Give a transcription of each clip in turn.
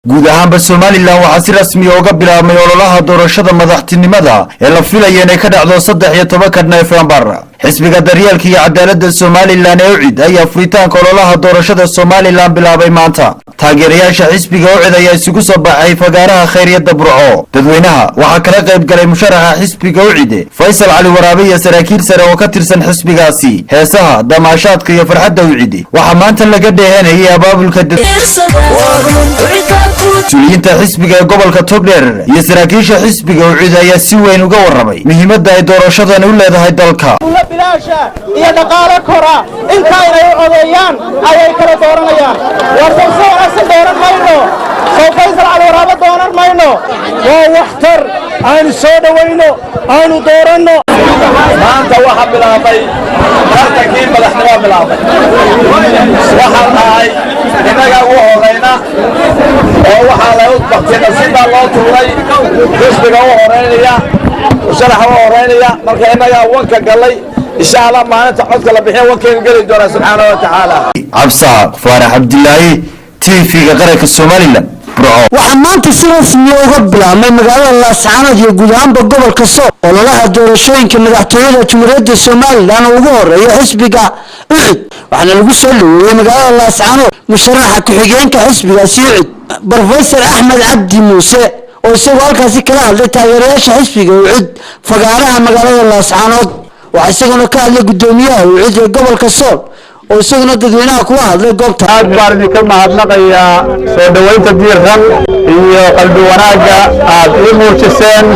guud ahaanba Somaliland waxaa si rasmi ah uga bilaabmay ololaha doorashada madaxtinimada ee la filayo inay ka dhacdo 13 November. xisbiga daryeelka iyo cadaaladda Somaliland ee UCID ayaa furitaanka ololaha doorashada Somaliland bilaabay maanta. taageerayaasha xisbiga UCID ayaa isugu soo baxay fagaaraha Khayriyada Burco. dadweynaha waxaa kala qayb galay musharaxa xisbiga UCID Faysal Ali Waraabe iyo saraakiil sare oo ka tirsan xisbigaasi. heesaha, damaashaadka iyo farxadda UCID waxaa maanta laga dheehanayay abaabulka مسؤولينta xisbiga ee gobolka Togdheer iyo saraakiisha xisbiga UCID ayaa si weyn uga warramay muhiimadda ay doorashadan u leedahay dalka. bilaasha iyo dhaqaale kora inta ay odeeyaan ayay kala dooranayaan. waa soo dooran mayno, soo Faysal Ali Waraabe dooran mayno. waa waxtar aan soo dhawayno, aanu dooranno. maanta waxa bilaabay tartankii madaxnimada bilaabay. waxa tahay inaga ugu horeyna oo waxa la u baxtay sida loo tuuray xisbiga u horeynaya sharaxa u horeynaya marka inaga wanka galay insha Allah maalinta codka la bixiyo wankeen gali doona subhanahu wa ta'ala. Absa Farax Abdullahi TV-ga qaranka Somaliland. waxaa maanta si rasmi ah uga bilaabmay magaalada Laascaanood iyo guud ahaanba gobolka Sool ololaha doorashooyinka madaxtooyada Jamhuuriyadda Somaliland oo ugu horeeya xisbiga UCID. waxaana lagu soo dhaweeyay magaalada Laascaanood musharaxa ku-xigeenka xisbigaasi UCID Professor Axmed Cabdi Muuse oo isagoo halkaasi kala hadlay taageerayaasha xisbiga UCID fagaaraha magaalada Laascaanood. waxaa isaguna ka hadlay gudoomiyaha UCID ee gobolka Sool oo isaguna dadweynaha ku hadlay goobta. aad baan idinka mahadnaqayaa soo dhaweynta diiran iyo qalbi wanaaga aad ii muujiseen.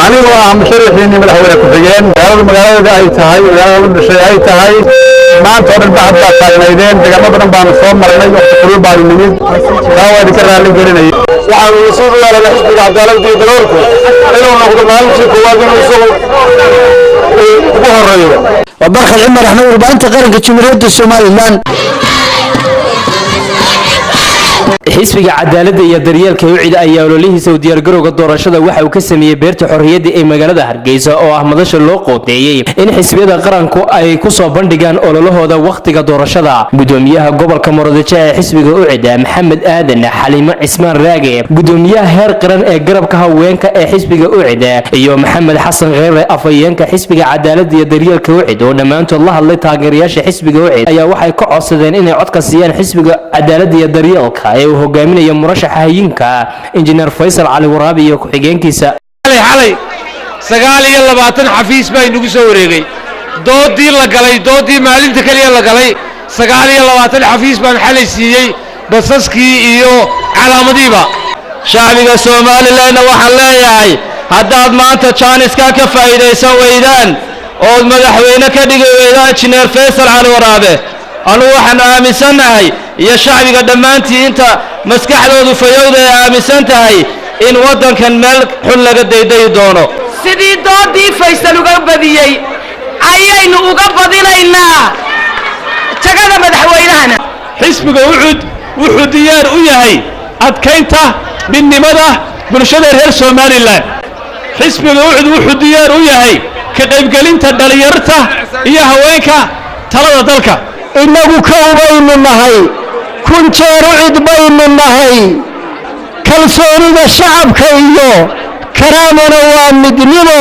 anigoo ah musharaxiinii madaxweyne ku-xigeen magaalada ay tahay magaalada dhashay ay tahay maanta oo dhan baa hadda taagnaydeen deegaano badan baanu soo marnay waqti kulul baanu nimid taa waa idinka raalli gelinaya. waxaanu isugu yeelanay xisbiga cadaaladda iyo daroorku inuu noqdo maalintii koowaad inuu isagu ugu horeeyo. وبرخ العمر احنا وربعين قرن كجمهورية Somaliland. xisbiga cadaaladda iyo daryeelka UCID ayaa ololihiisa u diyaargarowga doorashada waxa uu ka sameeyay beerta xorriyadda ee magaalada Hargeysa oo ah madasha loo qodeeyay in xisbiyada qaranku ay ku soo bandhigaan ololahooda waqtiga doorashada. gudoomiyaha gobolka Muqdisho ee xisbiga UCID Maxamed Aadan Xaliimo Cismaan Raage, gudoomiyaha heer qaran ee garabka haweenka ee xisbiga UCID iyo Maxamed Xasan Kheyre afayeenka xisbiga cadaaladda iyo daryeelka UCID oo dhamaantood la hadlay taageerayaasha xisbiga UCID ayaa waxay ka codsadeen inay codka siiyaan xisbiga cadaaladda iyo daryeelka ee hogaaminaya murashaxa hay'inka injineer Faysal Ali Waraabe iyo ku-xigeenkiisa. xalay 29 xafiis baa inagu soo wareegay doodii maalinta kaliya la galay 29 xafiis baan xalay siiyay basaskii iyo calaamadiiba. shacbiga Somaliland waxaan leeyahay haddaad maanta jaaniska ka faa'iideysan weydaan oo madaxweyne ka dhigi weydaan injineer Faysal Ali Waraabe anu waxaan aaminsanahay iyo shacbiga dhamaantii inta maskaxdoodu fayowda ay aaminsan tahay in wadankan meel xun laga dayday doono. sidii doodii Faysal uga badiyay ayaynu uga badinaynaa tagada madaxweynahana. xisbiga UCID wuxuu diyaar u yahay adkeynta midnimada bulshada reer Somaliland. xisbiga UCID wuxuu diyaar u yahay ka qaybgelinta dhalinyarada iyo haweenka talada dalka. inagu ka ubaynu nahay kun jeer UCID baynu nahay kalsoonida shacabka iyo karaamana waa midnimo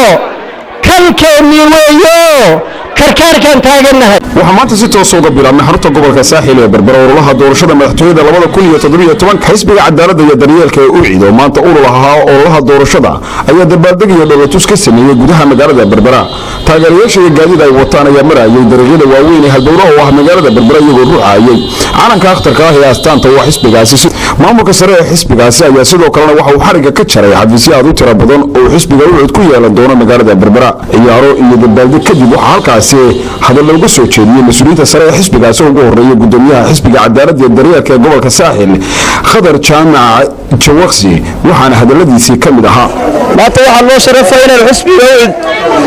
kalkeennii weeyo karkaarkan taaganahay. waxaa maanta si toos uga bilaabmay xarunta gobolka Saaxil ee Berbera ololaha doorashada madaxtooyada 2017 xisbiga cadaaladda iyo daryeelka ee UCID oo maanta ololaha doorashada ayaa dabaaldeg iyo dhoolatus ka sameeyay gudaha magaalada Berbera. taageerayaasha iyo gaadiid ay wataan ayaa marayay dariiqyada waaweyn ee halbowlaha oo ah magaalada Berbera iyagoo ruuxayay calanka akhtarka ah ee astaanta waa xisbigaasi. maamulka sare ee xisbigaasi ayaa sidoo kalena waxa uu xariga ka jaray xafiisyo aad u tiro badan oo xisbiga UCID ku yeelan doono magaalada Berbera. ciyaaro iyo dabaaldeg kadib waxa halkaasi hadal looga soo jeediyay mas'uuliyiinta sare ee xisbigaasi ugu horeeyay gudoomiyaha xisbiga cadaaladda iyo daryeelka ee gobolka Saaxil Khadar Jaamac Jawaqsi waxaana hadaladiisii ka mid ahaa maanta waxaa loo sharafay in xisbiga UCID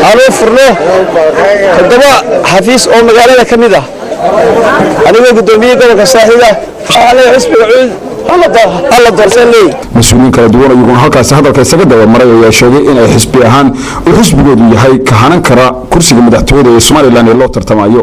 aanu furno 7 xafiis oo magaalada ka mid ah anigoo gudoomiyaha gobolka Saaxil xisbiga UCID alla doorsanay. mas'uuliyiin kala duwan ayaguna halkaasi hadalka isaga daba maray ayaa sheegay in ay xisbi ahaan uu xisbigoodu yahay ka hanan kara kursiga madaxtooyada ee Somaliland ee loo tartamayo.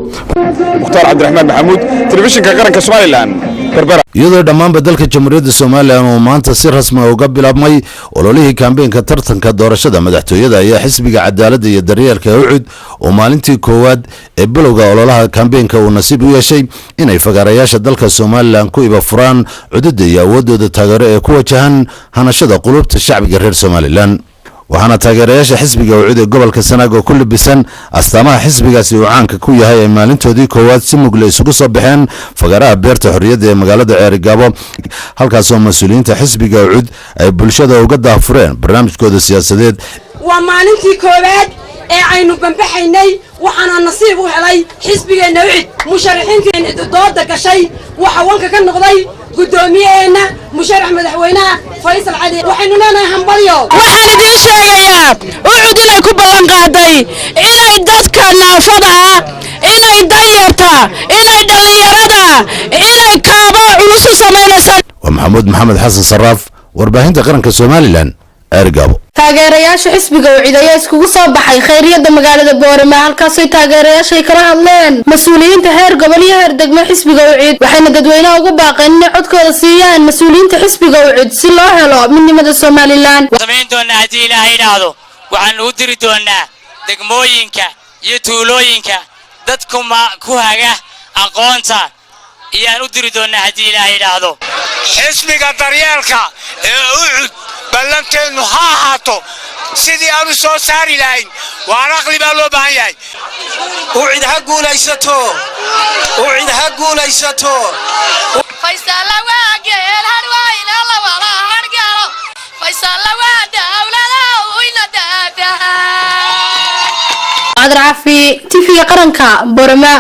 Mukhtaar Cabdiraxmaan Maxamuud, telefishinka qaranka Somaliland. berbera iyadoo dhammaanba dalka jamhuuriyadda Soomaaliland uu maanta si rasmi ah uga bilaabmay ololihii kaambeenka tartanka doorashada madaxtooyada ayaa xisbiga cadaaladda iyo daryeelka UCID oo maalintii koowaad ee bilowga ololaha kaambeenka uu nasiib u yeeshay inay fagaarayaasha dalka Soomaaliland ku iba furaan cudud iyo awoodooda taageero ee ku wajahan hanashada qulubta shacbiga reer Soomaaliland waxaana taageerayaasha xisbiga UCID ee gobolka Sanaag oo ku libisan astaamaha xisbigaasi uu caanka ku yahay ay maalintoodii koowaad si mugle isugu soo baxeen fagaaraha beerta xorriyadda ee magaalada Ceerigaabo halkaas oo mas'uuliyiinta xisbiga UCID ay bulshada uga daafureen barnaamijkooda siyaasadeed waa maalintii koowaad ee aynu banbaxaynay waxaana nasiib u helay xisbigeena UCID musharaxiintii dooda gashay waxa wanka ka noqday gudoomiyeena musharax madaxweynaha Faysal Cali waxaynu leenahay hambalyo waxaan idin sheegayaa UCID inay ku ballan qaaday inay dadka naafada inay dayarta inay dhalinyarada inay kaabo culus u sameynayso maxamed xasan Saraaf warbaahinta qaranka Soomaaliland Ceerigaabo taageerayaasha xisbiga UCID ayaa iskugu soo baxay khayriyada magaalada Boorama halkaas ay taageerayaasha kala hadleen mas'uuliyiinta heer gobol iyo heer degmo xisbiga UCID waxayna dadweynaha ugu baaqeen inay codkooda siiyaan mas'uuliyiinta xisbiga UCID si loo helo midnimada Soomaaliland samayn doona hadii Ilaahay yiraahdo waxaan u diri doonaa degmooyinka iyo tuulooyinka dadku ku haga aqoonta iyaan u diri doonaa hadii Ilaahay yiraahdo xisbiga daryeelka ee UCID ballanteenu ha ahaato sidii aanu soo saari lahayn waan aqli baa loo baahan yahay UCID ha guulaysato Faysal waa geel harwayna la wala hargalo Faysal waa dawlada wayna daadaa Adraafi TV qaranka Boorama